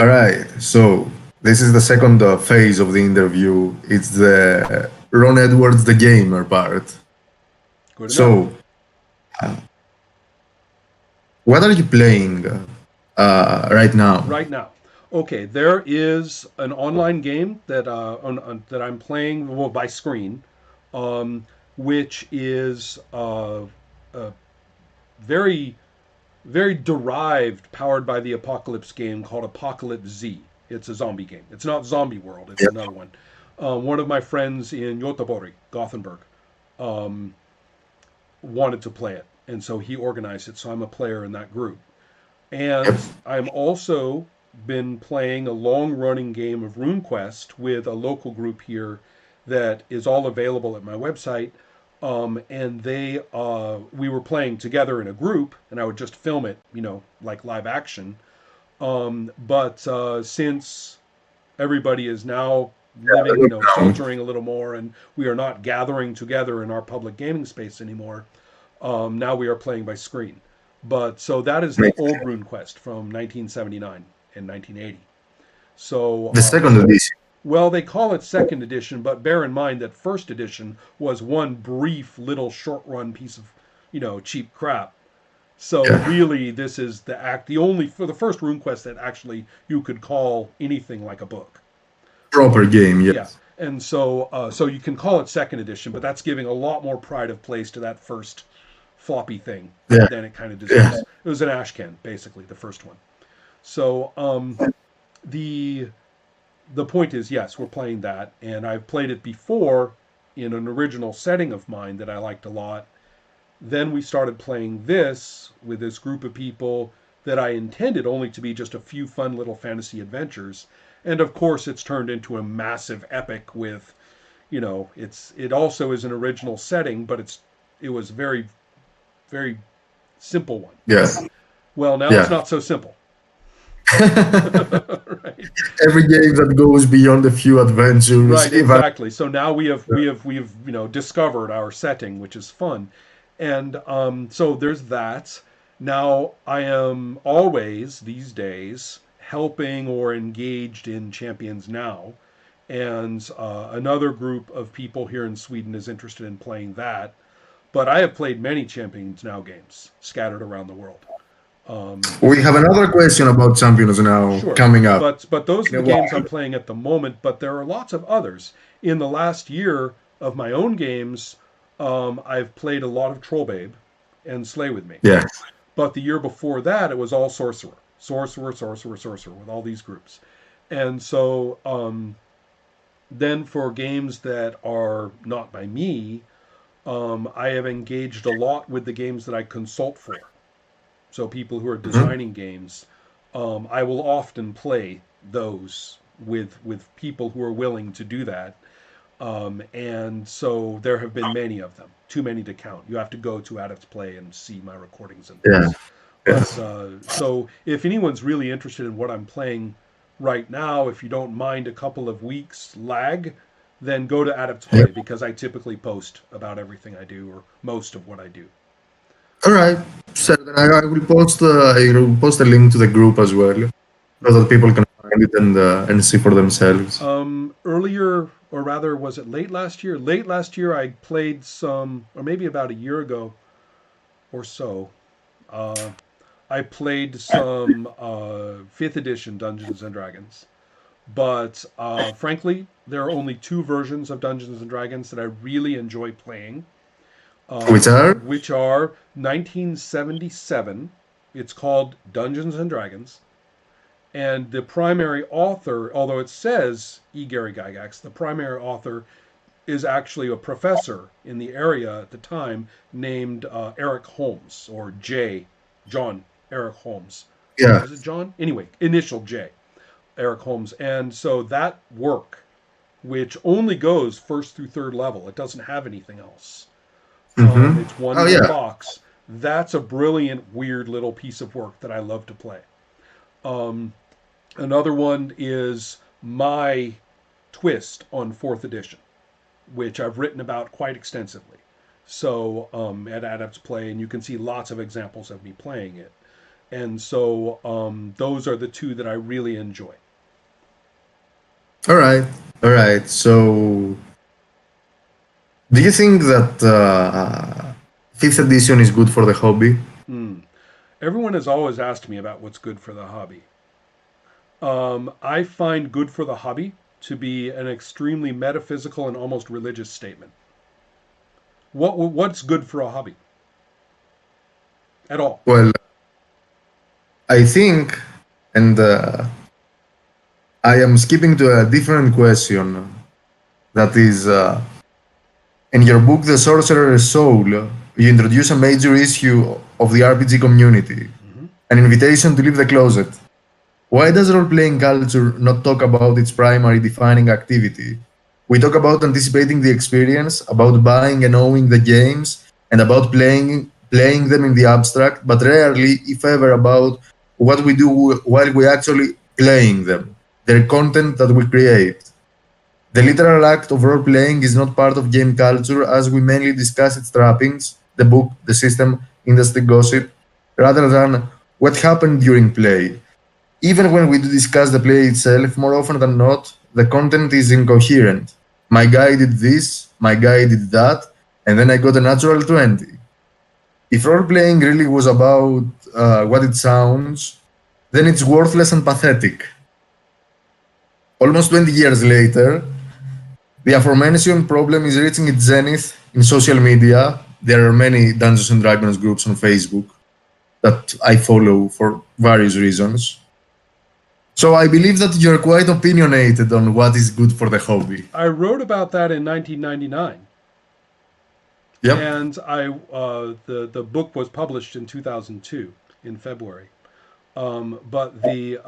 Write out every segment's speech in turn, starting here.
All right. So this is the second phase of the interview. It's the Ron Edwards, the gamer part. Good enough. So, what are you playing right now? Right now. Okay, there is an online game that I'm playing well, by screen, um, which is very very derived, powered by the Apocalypse game called Apocalypse Z. It's a zombie game. It's not Zombie World. It's Yeah. another one. One of my friends in Göteborg, Gothenburg, um, wanted to play it, and so he organized it. So I'm a player in that group. Yep. And I'm also been playing a long-running game of RuneQuest with a local group here that is all available at my website. And we were playing together in a group, and I would just film it, like live action. But since everybody is now living, Um, filtering a little more, and we are not gathering together in our public gaming space anymore, now we are playing by screen. But so that is the makes old sense. RuneQuest from 1979 and 1980. So, The second edition. well, they call it second edition, but bear in mind that first edition was one brief little short run piece of, cheap crap. So Yeah. really, this is the only for the first RuneQuest that actually you could call anything like a book. Proper game. Yeah, Yes. and so you can call it second edition, but that's giving a lot more pride of place to that first floppy thing Yeah. than it kind of Yeah. deserves. It was an ashcan, basically, the first one. So the the point is, yes, we're playing that, and I've played it before in an original setting of mine that I liked a lot. Then we started playing this with this group of people that I intended only to be just a few fun little fantasy adventures. And of course, it's turned into a massive epic with, it also is an original setting, but it was very simple one. Yes. Well, now it's Yeah. not so simple. Right. Every game that goes beyond a few adventures, Right, if I, exactly. So now we have discovered our setting, which is fun, and so there's that. Now I am always these days helping or engaged in Champions Now, and another group of people here in Sweden is interested in playing that. But I have played many Champions Now games scattered around the world. Um, we have another question about champions now Sure, coming up. but those are In the a games while. I'm playing at the moment. But there are lots of others. In the last year of my own games, I've played a lot of Troll Babe and Slay with Me. Yeah. But the year before that, it was all Sorcerer, with all these groups. And so then for games that are not by me, I have engaged a lot with the games that I consult for. So people who are Mhm. designing games, I will often play those with people who are willing to do that. And so there have been many of them, too many to count. You have to go to Adepts Play and see my recordings and Yeah. things. But Yes. so if anyone's really interested in what I'm playing right now, if you don't mind a couple of weeks lag, then go to Adepts Yeah. Play because I typically post about everything I do or most of what I do. All right. So then I will post a link to the group as well, so that Okay. people can find it and see for themselves. Earlier, or rather, was it late last year? Late last year, I played some, or maybe about a year ago or so. Uh, I played some fifth edition Dungeons and Dragons, but frankly, there are only two versions of Dungeons and Dragons that I really enjoy playing, Which are which are 1977. It's called Dungeons and Dragons, and the primary author, although it says E. Gary Gygax, the primary author is actually a professor in the area at the time named Eric Holmes, or John Eric Holmes. yeah. Was it John? Anyway, initial J, Eric Holmes. And so that work, which only goes first through third level, it doesn't have anything else. Mm-hmm. It's one Oh little yeah. box. That's a brilliant, weird little piece of work that I love to play. Um, Another one is my twist on fourth edition, which I've written about quite extensively. So at Adepts Play, and you can see lots of examples of me playing it. And so those are the two that I really enjoy. All right, all right. So, do you think that fifth edition is good for the hobby? Hmm. Everyone has always asked me about what's good for the hobby. I find good for the hobby to be an extremely metaphysical and almost religious statement. What's good for a hobby at all? Well, I think, and I am skipping to a different question. That is, in your book, The Sorcerer's Soul, you introduce a major issue of the RPG community, Mm-hmm. an invitation to leave the closet. Why does role playing culture not talk about its primary defining activity? We talk about anticipating the experience, about buying and owning the games, and about playing them in the abstract, but rarely, if ever, about what we do while we actually playing them, their content that we create. The literal act of role playing is not part of game culture as we mainly discuss its trappings, the book, the system, industry gossip, rather than what happened during play. Even when we do discuss the play itself, more often than not, the content is incoherent. My guy did this, my guy did that, and then I got a natural 20. If role playing really was about what it sounds, then it's worthless and pathetic. Almost 20 years later, the aforementioned problem is reaching its zenith in social media. There are many Dungeons and Dragons groups on Facebook that I follow for various reasons. So I believe that you're quite opinionated on what is good for the hobby. I wrote about that in 1999, Yep. and the book was published in 2002 in February. But the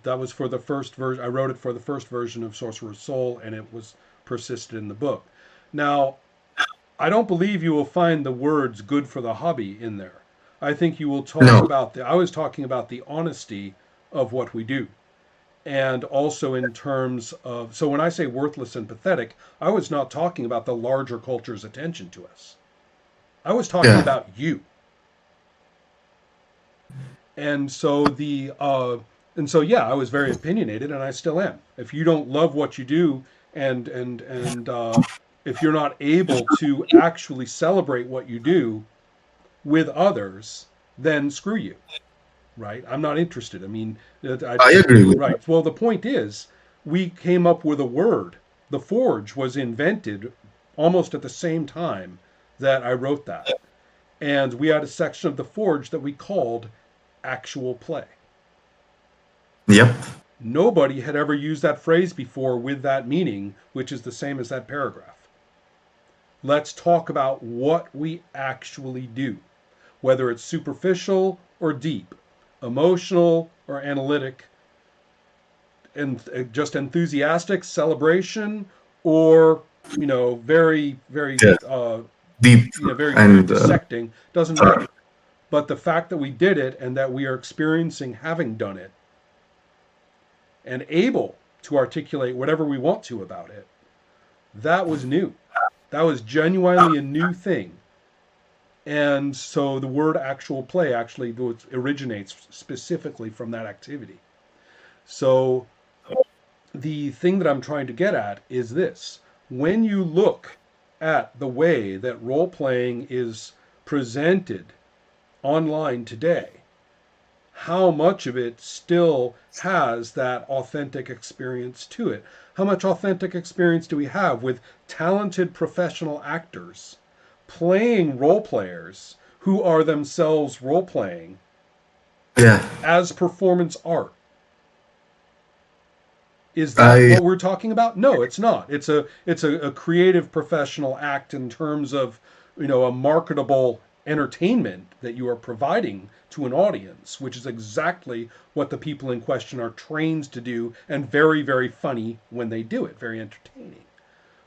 that was for the first version. I wrote it for the first version of Sorcerer's Soul, and it was persisted in the book. Now, I don't believe you will find the words "good for the hobby" in there. I think you will talk No. about the. I was talking about the honesty of what we do, and also in terms of. So when I say worthless and pathetic, I was not talking about the larger culture's attention to us. I was talking Yeah. about you. And so yeah, I was very opinionated, and I still am. If you don't love what you do, and if you're not able to actually celebrate what you do with others, then screw you, right? I'm not interested. I mean, I agree with that. right. Well, the point is, we came up with a word. The forge was invented almost at the same time that I wrote that, and we had a section of the forge that we called actual play. Yep. Nobody had ever used that phrase before with that meaning, which is the same as that paragraph. Let's talk about what we actually do, whether it's superficial or deep, emotional or analytic, and just enthusiastic celebration, or very, very, Yeah. Deep very, very and dissecting. Doesn't matter. But the fact that we did it and that we are experiencing having done it and able to articulate whatever we want to about it, that was new. That was genuinely a new thing. And so the word actual play actually originates specifically from that activity. So the thing that I'm trying to get at is this: when you look at the way that role playing is presented online today, how much of it still has that authentic experience to it? How much authentic experience do we have with talented professional actors playing role players who are themselves role playing yeah, as performance art? Is that I what we're talking about? No, it's not. It's a creative professional act in terms of a marketable entertainment that you are providing to an audience, which is exactly what the people in question are trained to do, and very, very funny when they do it, very entertaining.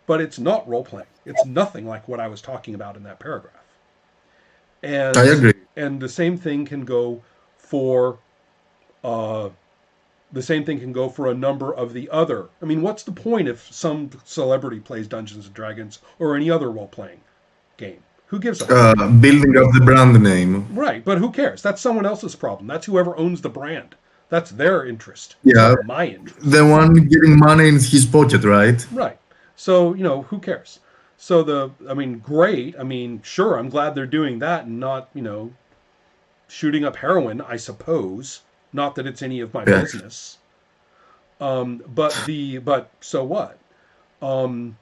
But it's not role playing. It's nothing like what I was talking about in that paragraph. I And agree. and for uh, the same thing can go for a number of the other. I mean, what's the point if some celebrity plays Dungeons and Dragons or any other role playing game? Who gives a fuck? Building up the brand name. Right, but who cares? That's someone else's problem. That's whoever owns the brand. That's their interest. It's Yeah, not my interest. the one getting money in his pocket, right? Right. So, who cares? So great. Sure, I'm glad they're doing that and not, shooting up heroin, I suppose. Not that it's any of my Yeah. business. But so what? Um,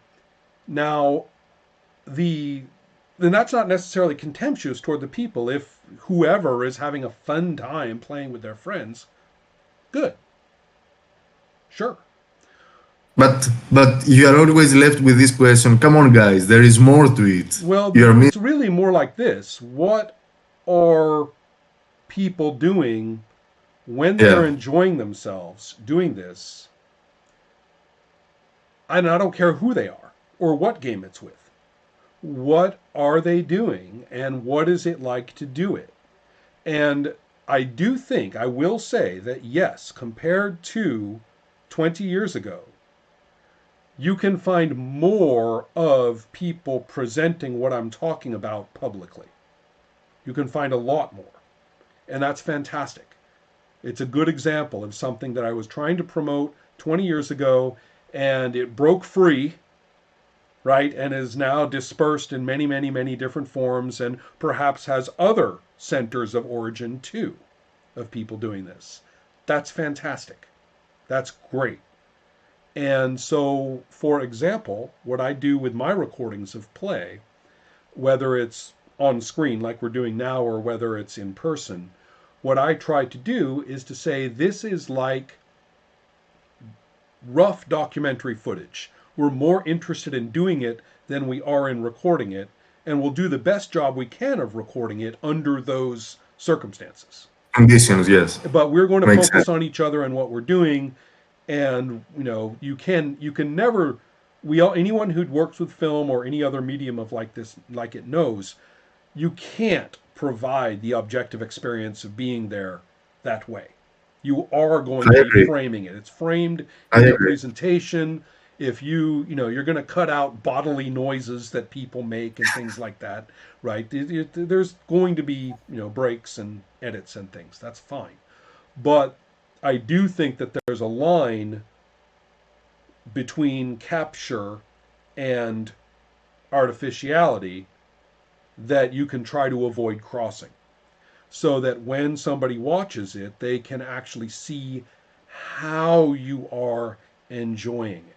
now the then that's not necessarily contemptuous toward the people. If whoever is having a fun time playing with their friends, good, sure. But you are always left with this question. Come on, guys, there is more to it. Well, You are it's really more like this. What are people doing when they're yeah. enjoying themselves doing this? And I don't care who they are or what game it's with. What are they doing and what is it like to do it? And I will say that yes, compared to 20 years ago, you can find more of people presenting what I'm talking about publicly. You can find a lot more. And that's fantastic. It's a good example of something that I was trying to promote 20 years ago and it broke free, right? And is now dispersed in many, many, many different forms and perhaps has other centers of origin too of people doing this. That's fantastic. That's great. And so, for example, what I do with my recordings of play, whether it's on screen like we're doing now or whether it's in person, what I try to do is to say this is like rough documentary footage. We're more interested in doing it than we are in recording it, and we'll do the best job we can of recording it under those circumstances. Conditions, yes. But we're going to Makes focus sense. on each other and what we're doing, and you can never we all anyone who works with film or any other medium of like this like it knows you can't provide the objective experience of being there that way. You are going I to be agree. framing it. It's framed I in the agree. presentation. If you're going to cut out bodily noises that people make and things like that, right? There's going to be, breaks and edits and things. That's fine. But I do think that there's a line between capture and artificiality that you can try to avoid crossing so that when somebody watches it, they can actually see how you are enjoying it.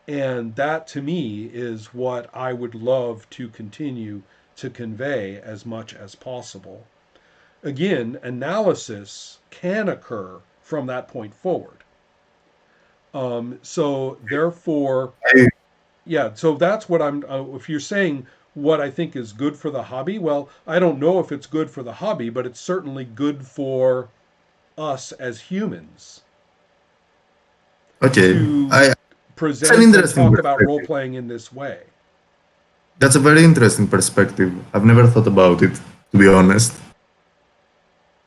And that to me is what I would love to continue to convey as much as possible. Again, analysis can occur from that point forward. So therefore, I, yeah, so that's what if you're saying what I think is good for the hobby, well, I don't know if it's good for the hobby, but it's certainly good for us as humans okay. to It's an present and interesting talk about role perspective. playing in this way. That's a very interesting perspective. I've never thought about it, to be honest.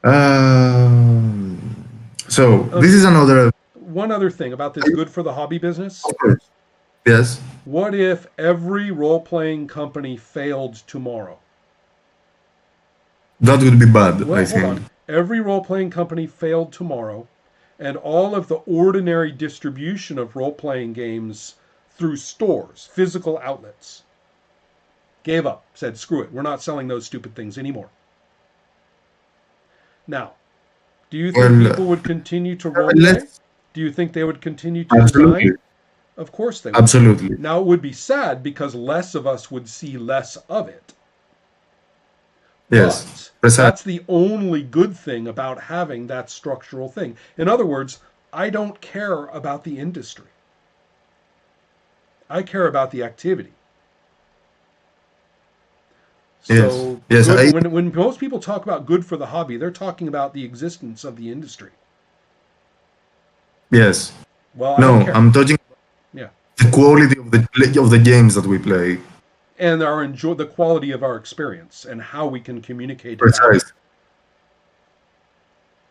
Um, so this is another. One other thing about this good for the hobby business. Yes. What if every role playing company failed tomorrow? That would be bad, I Well, hold think. on. Every role playing company failed tomorrow, and all of the ordinary distribution of role playing games through stores, physical outlets, gave up, said, screw it, we're not selling those stupid things anymore. Now, do you think Well, people would continue to role play? let's Do you think they would continue to absolutely, design? Of course they would. absolutely. Now, it would be sad because less of us would see less of it. Yes, But precisely. that's the only good thing about having that structural thing. In other words, I don't care about the industry. I care about the activity. Yes, So yes. good when most people talk about good for the hobby, they're talking about the existence of the industry. Yes. Well, I don't No, care. I'm talking Yeah. the quality of the games that we play. And the quality of our experience and how we can communicate it out Precise.